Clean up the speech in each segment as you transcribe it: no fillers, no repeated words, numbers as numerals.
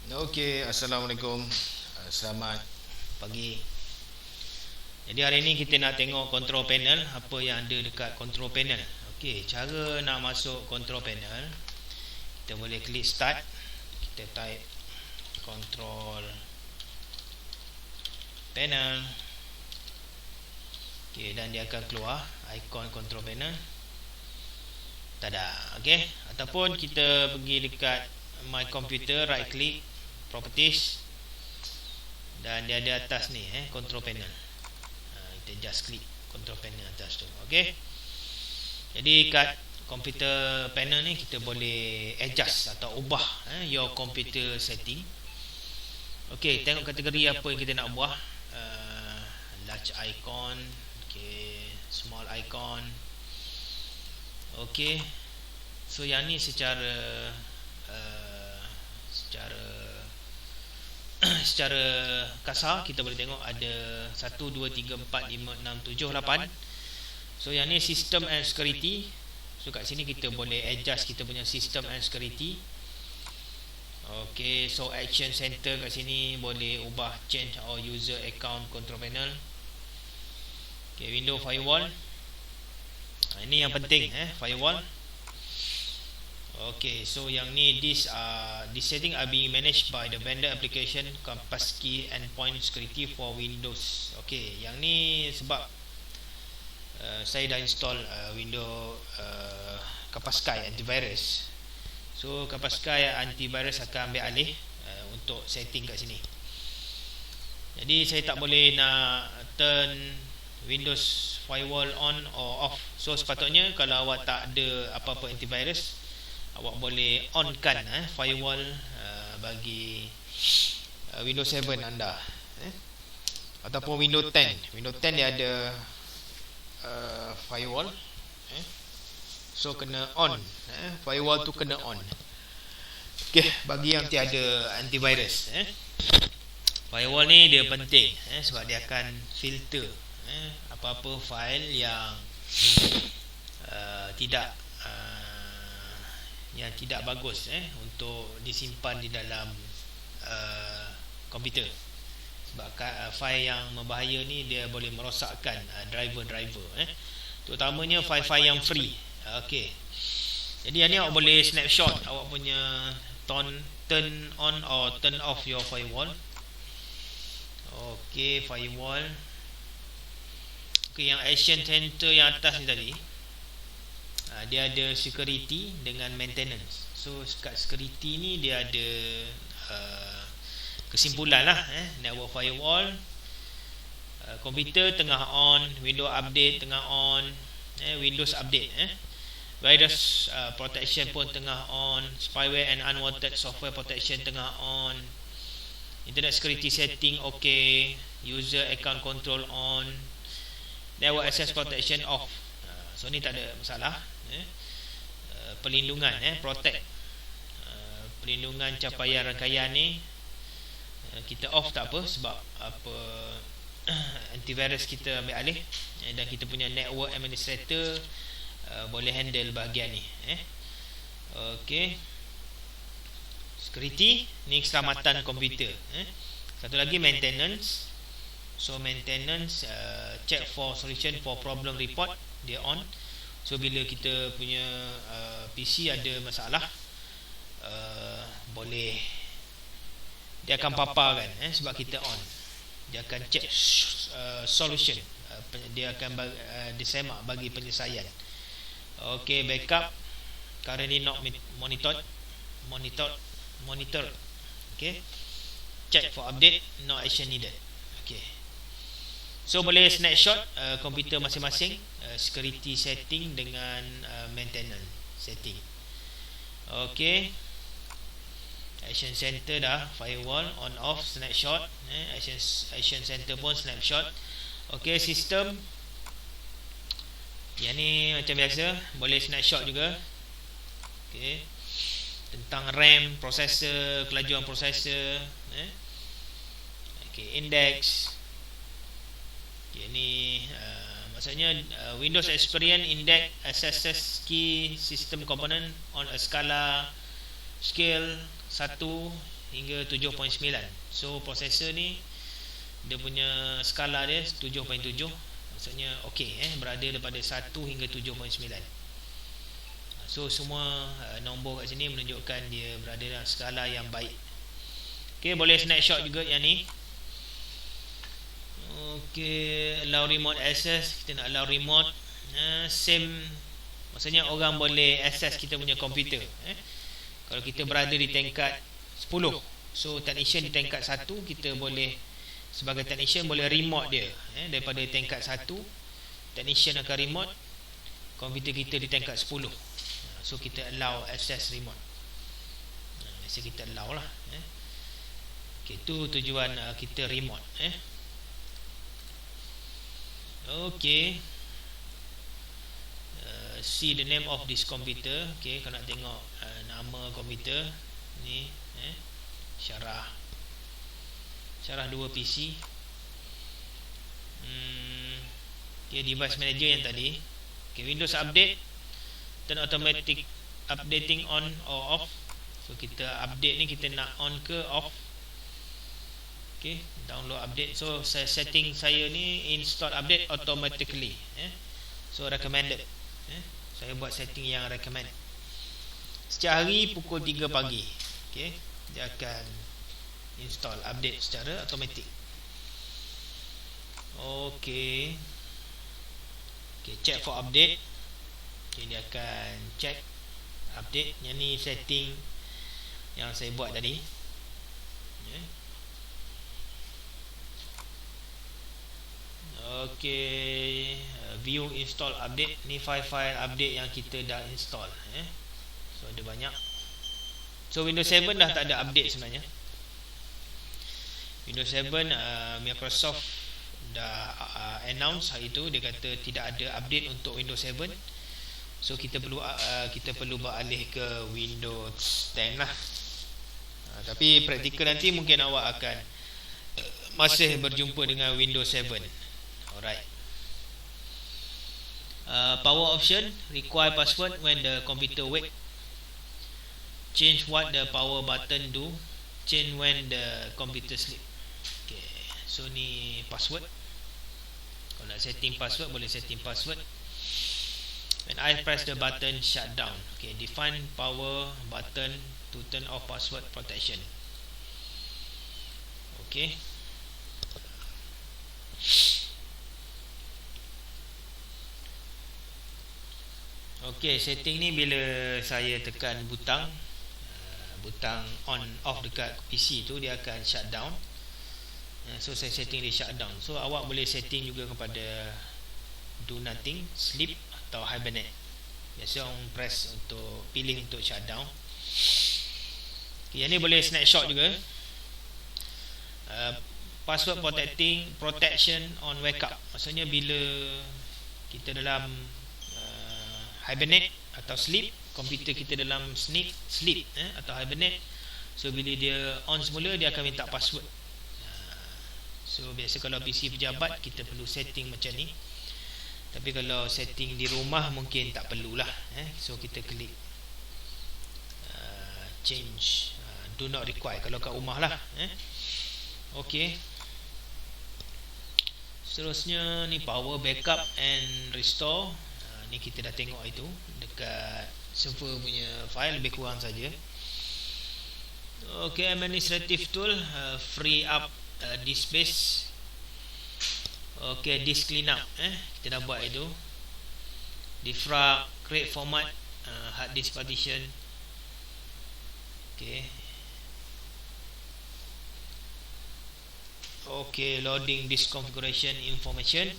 Okey, Assalamualaikum. Selamat pagi. Jadi hari ini kita nak tengok control panel, apa yang ada dekat control panel. Okey, cara nak masuk control panel, kita boleh klik start. Kita type control panel. Okey, dan dia akan keluar ikon control panel. Tada. Okey, ataupun kita pergi dekat my computer, right click, properties, dan dia ada atas ni control panel. Kita just klik control panel atas tu. Okey, jadi kat computer panel ni kita boleh adjust atau ubah your computer setting. Okey, tengok kategori apa yang kita nak ubah. Large icon, okey, small icon. Okey, so yang ni secara secara kasar kita boleh tengok ada 1, 2, 3, 4, 5, 6, 7, 8. So yang ni system and security. So kat sini kita boleh adjust kita punya system and security. Okay, so action center kat sini boleh ubah change our user account control panel. Okay, window firewall. Ini yang penting firewall. Okay, so yang ni this setting are being managed by the vendor application Kaspersky endpoint security for Windows. Okay, yang ni sebab saya dah install Windows Kaspersky antivirus. So Kaspersky antivirus akan ambil alih untuk setting kat sini. Jadi saya tak boleh nak turn Windows firewall on or off. So sepatutnya kalau awak tak ada apa-apa antivirus, awak boleh on kan firewall bagi Windows 7 anda ataupun Windows 10. Windows 10 dia ada firewall. So kena on, firewall tu kena on. Okey, bagi yang tiada antivirus, firewall ni dia penting sebab dia akan filter apa-apa file yang tidak bagus untuk disimpan di dalam komputer. Sebab file yang membahaya ni dia boleh merosakkan driver-driver terutamanya file-file yang free. Okey, jadi yang ni awak boleh snapshot awak punya turn on or turn off your firewall. Okey, firewall. Okey, yang action center yang atas ni tadi, dia ada security dengan maintenance. So kat security ni dia ada kesimpulan lah network firewall, komputer tengah on, Windows update tengah on, Windows update, virus protection pun tengah on, spyware and unwanted software protection tengah on, internet security setting okay, user account control on, network access protection off. So ni tak ada masalah. Perlindungan protect, perlindungan capaian rangkaian ni kita off tak apa sebab apa antivirus kita ambil alih dan kita punya network administrator boleh handle bahagian ni. Okey, security ni keselamatan komputer. Satu lagi maintenance. So maintenance, check for solution for problem report, dia on. So bila kita punya PC ada masalah, boleh dia akan paparkan sebab kita on. Dia akan check solution, dia akan disemak bagi penyelesaian. Okay, backup currently not monitored. Okay, check for update, no action needed. Okay, so boleh snapshot komputer masing-masing, security setting dengan maintenance setting. Okay, action center dah, firewall on off snapshot, action center pun snapshot. Okay, sistem yang ni macam biasa boleh snapshot juga. Okay, tentang RAM, processor, kelajuan processor, okay, index. Okay, ni maksudnya Windows Experience Index accesses key system component on a scale 1 hingga 7.9. So processor ni dia punya skala dia 7.7, maksudnya okey, berada daripada 1 hingga 7.9. So semua nombor kat sini menunjukkan dia berada dalam skala yang baik. Okey, boleh snapshot juga yang ni. Okey, allow remote access. Kita nak allow remote, same, maksudnya orang boleh access kita punya komputer. Kalau kita berada di tingkat 10, so technician di tingkat 1, kita boleh sebagai technician boleh remote dia, daripada tingkat 1 technician akan remote komputer kita di tingkat 10. So kita allow access remote. Biasa kita allow lah. Okay, itu tujuan kita remote. Okay, see the name of this computer. Okay, kalau nak tengok nama komputer ni, syarah 2 PC. Okay, device manager yang tadi. Okay, Windows update, turn automatic updating on or off. So kita update ni kita nak on ke off. Okay, download update. So setting saya ni install update automatically. So recommended. Saya buat setting yang recommend. Setiap hari pukul 3 pagi. Okay, dia akan install update secara automatik. Okay, check for update. Okay, dia akan check update. Yang ni setting yang saya buat tadi. Okay, view install update. Ni file-file update yang kita dah install. So ada banyak. So Windows 7 dah tak ada update sebenarnya. Windows 7 Microsoft dah announce hari itu, dia kata tidak ada update untuk Windows 7. So kita perlu beralih ke Windows 10 lah. Tapi praktikal nanti mungkin awak akan masih berjumpa dengan Windows 7. Alright. Power option, require password when the computer wake. Change what the power button do. Change when the computer sleep. Okay, so ni password. Kalau nak setting password, boleh setting password. When I press the button, shut down. Okay, define power button to turn off password protection. Okay. Okay, setting ni bila saya tekan butang on off dekat PC tu, dia akan shut down. So saya setting dia shut down. So awak boleh setting juga kepada do nothing, sleep atau hibernate. Biasa orang press untuk pilih untuk shut down. Okay, yang ni boleh snapshot juga. Password protection on wake up. Maksudnya bila kita dalam hibernate atau sleep, komputer kita dalam sleep atau hibernate. So bila dia on semula, dia akan minta password. So biasa kalau PC pejabat kita perlu setting macam ni. Tapi kalau setting di rumah mungkin tak perlulah. So kita klik change, do not require kalau kat rumah lah. Okay. Seterusnya ni power backup and restore. Ni kita dah tengok itu dekat server punya file, lebih kurang saja. Okay, administrative tool, free up disk space. Okay, disk cleanup. Kita dah buat itu. Defrag, create format, hard disk partition. Okay. Okay, loading disk configuration information.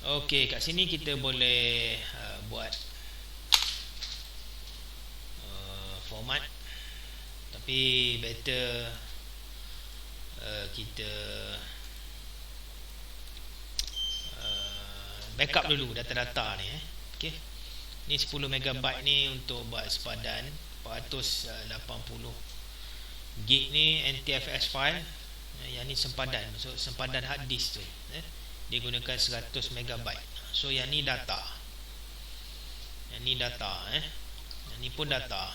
Okay, kat sini kita boleh buat format. Tapi better kita backup dulu data-data ni. Okay, ni 10 MB ni untuk buat sepadan 480 gig ni NTFS file. Yang ni sempadan, so sempadan hard disk tu dia gunakan 100 MB. So yang ni data. Yang ni data Yang ni pun data.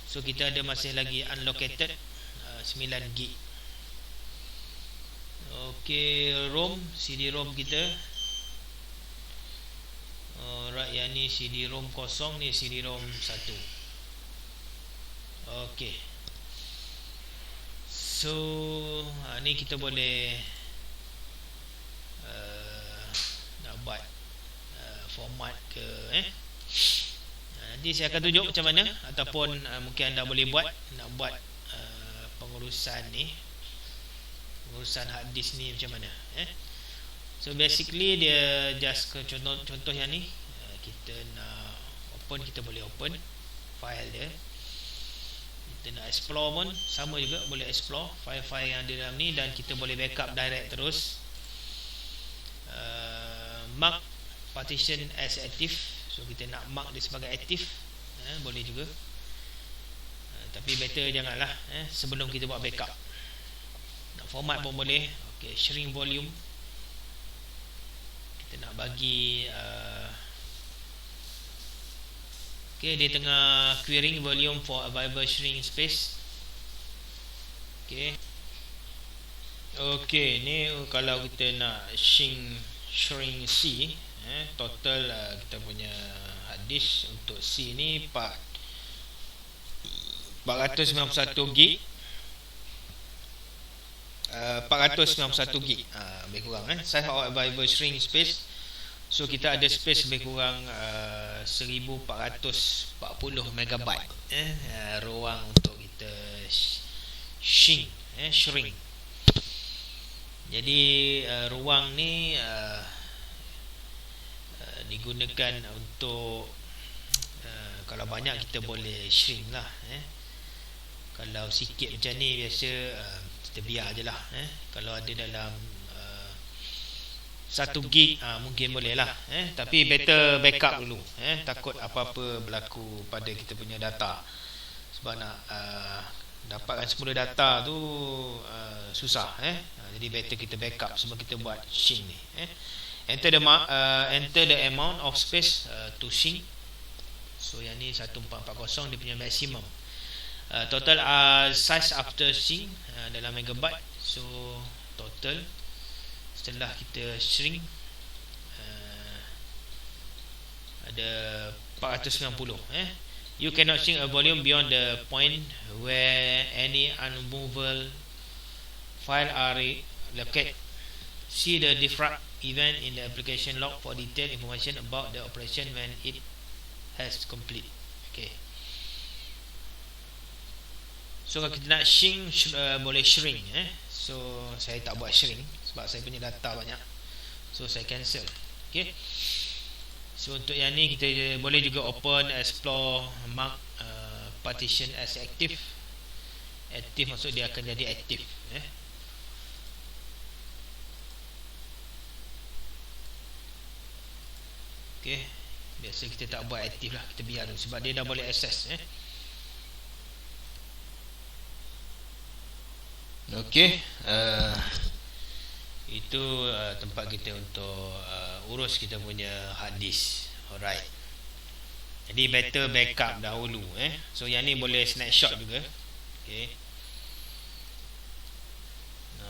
So kita ada masih lagi unlocated 9 gig. Okey, ROM, CD-ROM kita. Alright, yang ni CD-ROM kosong, ni CD-ROM 1. Okey. So ni kita boleh nak buat format ke nanti saya akan tunjuk macam mana, ataupun mungkin anda boleh buat nak buat pengurusan hard disk ni macam mana. So basically dia just ke contoh yang ni, kita nak open, kita boleh open file dia. Kita nak explore pun sama juga, boleh explore file-file yang ada dalam ni, dan kita boleh backup direct terus. Mark partition as active. So kita nak mark dia sebagai aktif, boleh juga. Tapi better janganlah sebelum kita buat backup. Nak format pun boleh. Okay, shrink volume. Kita nak bagi okay, dia tengah querying volume for available shrink space. Okay. Okay, ni kalau kita nak shrink C, total kita punya hard disk untuk C ni 491 gig. 491 gig lebih kurang size of available shrink space. So kita ada space lebih kurang 1440 megabyte ruang untuk kita shrink. Jadi ruang ni digunakan untuk kalau banyak kita boleh shrink lah. Kalau sikit macam ni biasa kita biar je lah. Kalau ada dalam 1 gig mungkin boleh lah. Tapi better backup dulu. Takut apa-apa berlaku pada kita punya data. Sebab nak dapatkan semula data tu susah. Jadi better kita backup sebab kita buat shrink ni. Enter the amount of space to shrink. So yang ni 1440 dia punya maximum. Total size after shrink dalam megabyte. So total setelah kita shrink ada 490. You cannot shrink a volume beyond the point where any unmovable file are located. See the defrag event in the application log for detailed information about the operation when it has complete. Okay. So kalau kita nak shrink boleh shrink. So saya tak buat shrink sebab saya punya data banyak. So saya cancel. Okay. So untuk yang ni kita boleh juga open, explore, mark partition as active. Active maksud dia akan jadi aktif. Okay. Biasa kita tak buat aktif lah, kita biar dulu sebab dia dah boleh access. Okay. Itu tempat kita untuk urus kita punya hard disk. Alright. Jadi better backup dahulu. So yang ni boleh snapshot juga. Okay.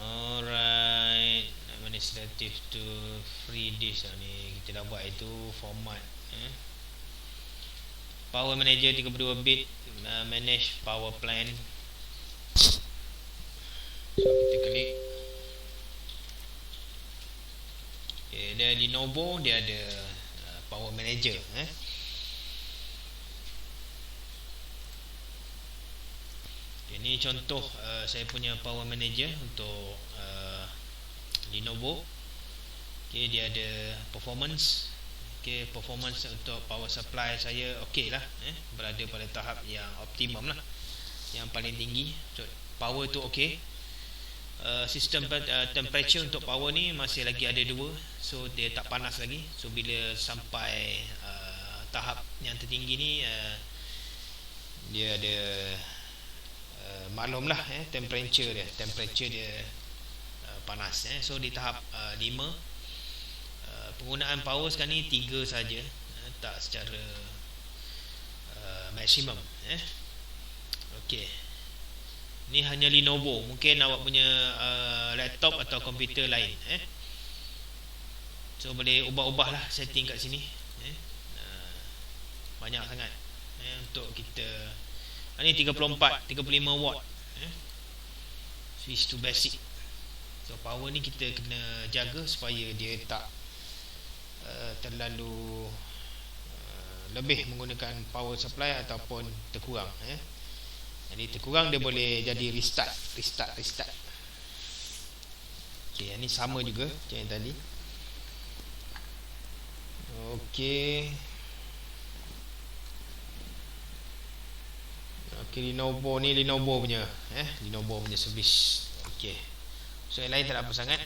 Alright. Administrative to free disk ni kita dah buat itu format. Power manager 32 bit, manage power plan. So kita klik. Okay, dia Lenovo dia ada power manager. Ini contoh saya punya power manager untuk Lenovo. Okay, dia ada performance. Okay, performance untuk power supply saya okey lah. Berada pada tahap yang optimum lah, yang paling tinggi. So, power tu okey. Sistem temperature untuk power ni masih lagi ada 2. So dia tak panas lagi. So bila sampai tahap yang tertinggi ni dia ada maklum lah temperature dia panas. So di tahap 5 penggunaan power sekarang ni 3 saja. tak secara maksimum. Okey, ni hanya Lenovo, mungkin awak punya laptop atau komputer lain. So boleh ubah-ubah lah setting kat sini. Banyak sangat untuk kita. Ni 34, 35 watt. Switch to basic. So power ni kita kena jaga supaya dia tak terlalu lebih menggunakan power supply ataupun terkurang. Jadi terkurang dia boleh jadi restart. Okey, ini sama juga macam yang tadi. Okey. Lenovo ni Lenovo punya Lenovo punya servis. Okey. So yang lain tak ada apa sangat.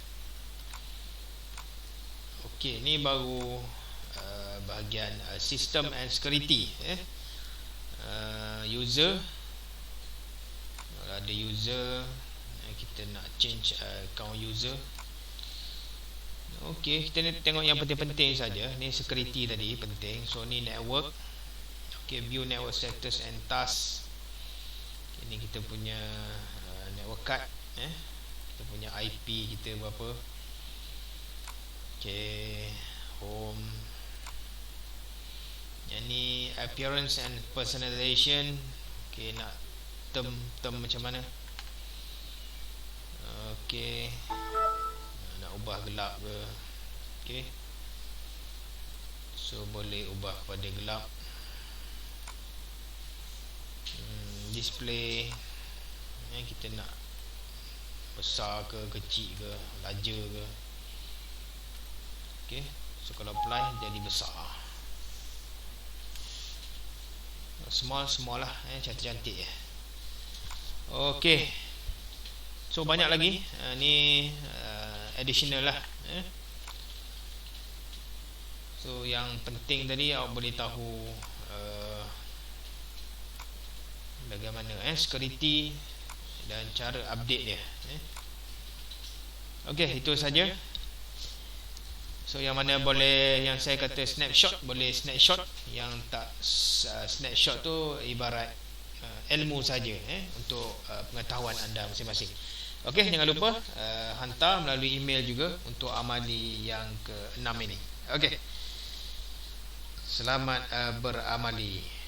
Okey, ni baru bahagian system and security. User, ada user, kita nak change account user. Okey, kita ni tengok yang penting-penting saja. Ni security tadi penting. So ni network. Okey, view network status and task. Ini kita punya network card. Kita punya IP kita berapa. Okey, home. Yang ni appearance and personalization. Okey, nak term macam mana. Okey, nak ubah gelap ke. Okey, so boleh ubah pada gelap. Display, kita nak besar ke, kecil ke, larger ke. Okey, so kalau apply jadi besar. Small lah, cantik-cantik. Okey, so banyak lagi. Ni additional lah. So yang penting tadi awak boleh tahu bagaimana security dan cara update dia. Okey, itu saja. So yang mana boleh, yang saya kata snapshot, boleh snapshot. Yang tak snapshot tu ibarat ilmu saja untuk pengetahuan anda masing-masing. Okey, jangan lupa hantar melalui email juga untuk amali yang ke-6 ini. Okey, selamat beramali.